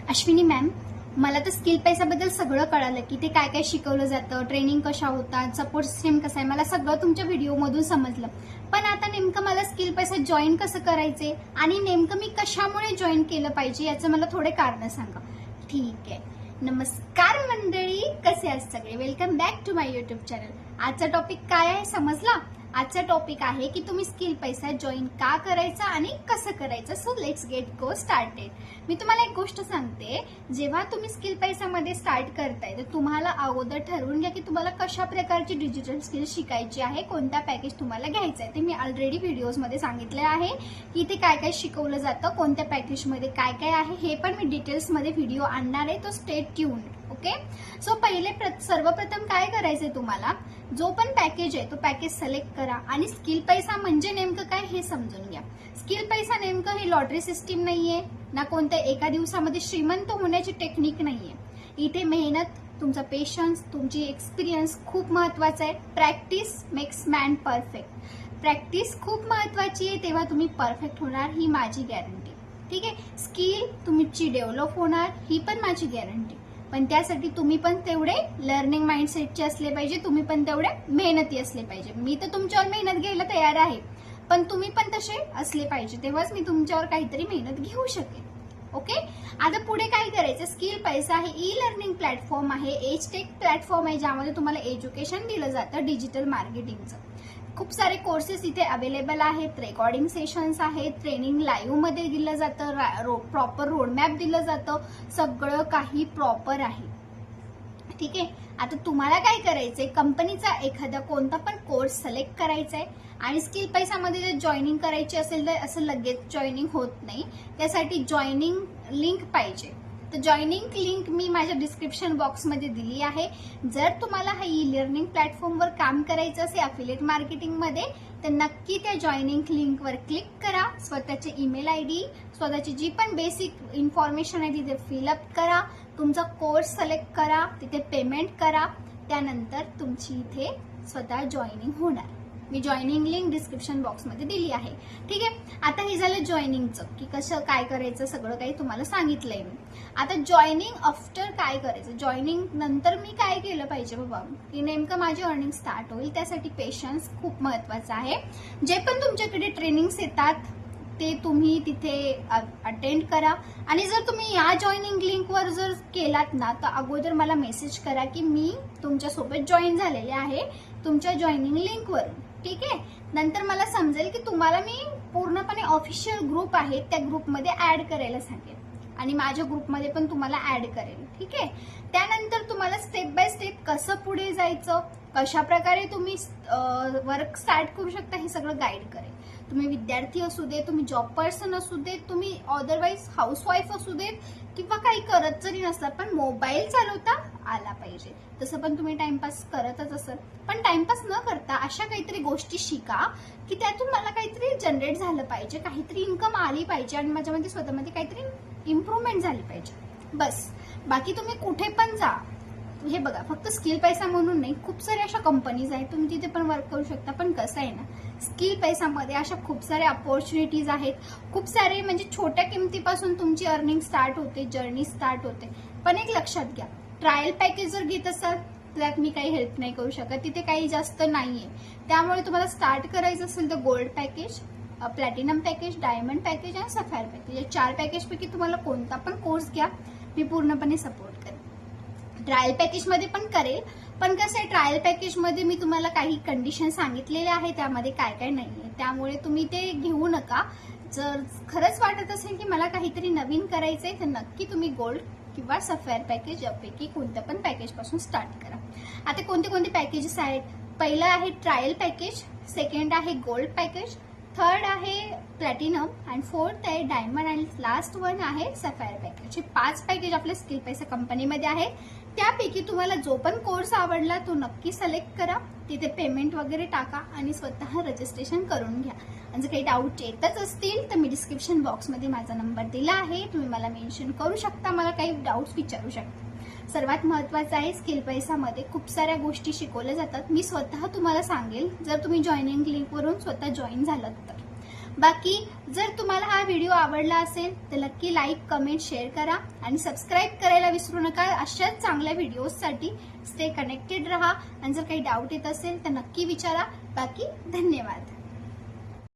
Ashwini ma'am, मला तर skill पैसाबद्दल सगळं कळालं की ते काय काय शिकवलं जातं, ट्रेनिंग कशा होतात, सपोर्ट सिस्टम कसं आहे, मला सगळं तुमच्या व्हिडिओमधून समजलं. पण आता नेमकं मला स्किल पैसा जॉईन कसं करायचे आणि नेमकं मी कशामुळे जॉईन केलं पाहिजे याचं मला थोडे कारण सांगा. ठीक आहे. नमस्कार मंडळी, कसे आहात सगळे? Welcome back to my YouTube channel. आजचा टॉपिक काय आहे समजला? आजचा टॉपिक आहे की तुम्ही स्किल पैसा जॉईन का करायचा आणि कसं करायचं. So let's get go started. मी तुम्हाला एक गोष्ट सांगते, जेव्हा तुम्ही स्किल पैसामध्ये स्टार्ट करताय तर तुम्हाला अगोदर ठरवून घ्या की तुम्हाला कशा प्रकारची डिजिटल स्किल शिकायची आहे, कोणता पॅकेज तुम्हाला घ्यायचा आहे. ते मी ऑलरेडी व्हिडिओजमध्ये सांगितले आहे की ते काय काय शिकवलं जातं, कोणत्या पॅकेजमध्ये काय काय आहे, हे पण मी डिटेल्समध्ये व्हिडिओ आणणार आहे. तो स्टे ट्यून. ओके. सो सर्वप्रथम काय करायचंय, तुम्हाला जो पण पॅकेज आहे तो पॅकेज सिलेक्ट करा आणि स्किल पैसा म्हणजे नेमकं काय हे समजून घ्या. स्किल पैसा नेमकं हे लॉटरी सिस्टीम नाहीये, ना कोणत्या एका दिवसामध्ये श्रीमंत होण्याची टेक्निक नाहीये. इथे मेहनत, तुमचा पेशन्स, तुमची एक्सपिरियन्स खूप महत्वाचा आहे. Practice makes man perfect. Practice खूप महत्वाची आहे, तेव्हा तुम्ही परफेक्ट होणार, ही माझी गॅरंटी. ठीक आहे. स्किल तुमची डेव्हलप होणार, ही पण माझी गॅरंटी. पण त्यासाठी तुम्ही पण तेवढे लर्निंग माइंडसेटचे असले पाहिजे, तुम्ही पण तेवढे मेहनती असले पाहिजे. मी तर तुमच्यावर मेहनत घ्यायला तयार आहे, पण तुम्ही पण तसे असले पाहिजे, तेव्हाच मी तुमच्यावर काहीतरी मेहनत घेऊ शकेन. ओके. आता पुढे काय करायचं, स्किल पैसा हे ई लर्निंग प्लॅटफॉर्म आहे, एज टेक प्लॅटफॉर्म आहे, ज्यामध्ये तुम्हाला एज्युकेशन दिलं जातं डिजिटल मार्केटिंगचं. खूप सारे कोर्सेस इथे अवेलेबल आहेत, रेकॉर्डिंग सेशन्स आहेत, ट्रेनिंग लाईव्ह मध्ये दिलं जातं, प्रॉपर रोडमॅप दिलं जातं, सगळं काही प्रॉपर आहे. ठीक आहे. आता तुम्हाला काय करायचंय, कंपनीचा एखादा कोणता पण कोर्स सिलेक्ट करायचा आहे आणि स्किल पैसामध्ये जर जॉईनिंग करायची असेल तर असं लगेच जॉईनिंग होत नाही, त्यासाठी जॉईनिंग लिंक पाहिजे. तर जॉईनिंग लिंक मी माझ्या डिस्क्रिप्शन बॉक्समध्ये दिली आहे. जर तुम्हाला हा ई लर्निंग प्लॅटफॉर्मवर काम करायचं असेल अफिलिएट मार्केटिंगमध्ये, तर नक्की त्या जॉईनिंग लिंकवर क्लिक करा. स्वतःचे ईमेल आयडी, स्वतःची जी पण बेसिक इन्फॉर्मेशन आहे तिथे फिलअप करा, तुमचा कोर्स सिलेक्ट करा, तिथे पेमेंट करा, त्यानंतर तुमची इथे स्वतः जॉईनिंग होणार. मी जॉईनिंग लिंक डिस्क्रिप्शन बॉक्समध्ये दिली आहे. ठीक आहे. आता हे झालं जॉईनिंगचं, की कसं काय करायचं सगळं काही तुम्हाला सांगितलंय मी. आता जॉईनिंग आफ्टर काय करायचं, जॉईनिंग नंतर मी काय केलं पाहिजे बाबा, की नेमकं माझी अर्निंग स्टार्ट होईल. त्यासाठी पेशन्स खूप महत्वाचं आहे. जे पण तुमच्याकडे ट्रेनिंग्स येतात ते तुम्ही तिथे अटेंड करा. आणि जर तुम्ही या जॉईनिंग लिंकवर जर केलात ना, तर अगोदर मला मेसेज करा की मी तुमच्यासोबत जॉईन झालेले आहे तुमच्या जॉईनिंग लिंकवर. ठीक आहे. नंतर मला समजेल की तुम्हाला मी पूर्णपणे ऑफिशियल ग्रुप आहे त्या ग्रुपमध्ये ऍड करायला सांगेल आणि माझ्या ग्रुपमध्ये पण तुम्हाला ऍड करेल. ठीक आहे. त्यानंतर तुम्हाला स्टेप बाय स्टेप कसं पुढे जायचं, कशा प्रकारे तुम्ही वर्क स्टार्ट करू शकता, हे सगळं गाईड करेल. तुम्ही विद्यार्थी असू दे, तुम्ही जॉब पर्सन असू देत, तुम्ही अदरवाईज हाऊसवाईफ असू देत, किंवा काही करत जरी नसला पण मोबाईल चालवता आला पाहिजे. तसं पण तुम्ही टाइमपास करतच असाल, पण टाइमपास न करता अशा काहीतरी गोष्टी शिका की त्यातून मला काहीतरी जनरेट झालं पाहिजे, काहीतरी इन्कम आली पाहिजे आणि माझ्यामध्ये स्वतःमध्ये काहीतरी इम्प्रूव्हमेंट झाली पाहिजे. बस. बाकी तुम्ही कुठे पण जा, हे बघा, फक्त स्किल पैसा म्हणून नाही, खूप साऱ्या अशा कंपनीज आहेत, तुम्ही तिथे पण वर्क करू शकता. पण कसं आहे ना, स्किल पैसामध्ये अशा खूप साऱ्या अपॉर्च्युनिटीज आहेत, खूप सारे, म्हणजे छोट्या किमतीपासून तुमची अर्निंग स्टार्ट होते, जर्नी स्टार्ट होते. पण एक लक्षात घ्या, ट्रायल पॅकेज जर घेत असाल त्यात मी काही हेल्प नाही करू शकत, तिथे काही जास्त नाहीये. त्यामुळे तुम्हाला स्टार्ट करायचं असेल तर gold package, platinum package, diamond package आणि सफायर पॅकेज, या 4 पॅकेजपैकी तुम्हाला कोणता पण कोर्स घ्या, मी पूर्णपणे सपोर्ट करेन. ट्रायल पॅकेजमध्ये पण करेल, पण कसं आहे, ट्रायल पॅकेजमध्ये मी तुम्हाला काही कंडिशन सांगितलेले आहे, त्यामध्ये काय काय नाहीये, त्यामुळे तुम्ही ते घेऊ नका. जर खरंच वाटत असेल की मला काहीतरी नवीन करायचंय तर नक्की तुम्ही गोल्ड किंवा सफायर पॅकेज यापैकी कोणत्या पण पॅकेज पासून स्टार्ट करा. आता कोणते कोणते पॅकेजेस आहेत, पहिलं आहे ट्रायल पॅकेज, सेकंड आहे गोल्ड पॅकेज, थर्ड आहे प्लॅटिनम आणि फोर्थ आहे डायमंड आणि लास्ट वन आहे सफायर पॅकेज. हे 5 पॅकेज आपल्या स्किल पैसा कंपनीमध्ये आहे. त्यापैकी तुम्हाला जो पण कोर्स आवडला तो नक्की सिलेक्ट करा, तिथे पेमेंट वगैरे टाका आणि स्वतः रजिस्ट्रेशन करून घ्या. आणि जर काही डाऊट येतच असतील तर मी डिस्क्रिप्शन बॉक्समध्ये माझा नंबर दिला आहे, तुम्ही मला मेन्शन करू शकता, मला काही डाऊट्स विचारू शकता. सर्वात महत्त्वाचं आहे, स्किल पैसामध्ये खूप साऱ्या गोष्टी शिकवल्या जातात. मी स्वतः तुम्हाला सांगेल जर तुम्ही जॉईनिंग लिंकवरून स्वतः जॉईन झालात तर. बाकी जर तुम्हाला हा व्हिडिओ आवडला असेल तर नक्की लाईक, कमेंट, शेअर करा आणि सबस्क्राईब करायला विसरू नका. अशाच चांगल्या व्हिडिओजसाठी स्टे कनेक्टेड रहा आणि जर काही डाऊट येत असेल तर नक्की विचारा. बाकी धन्यवाद.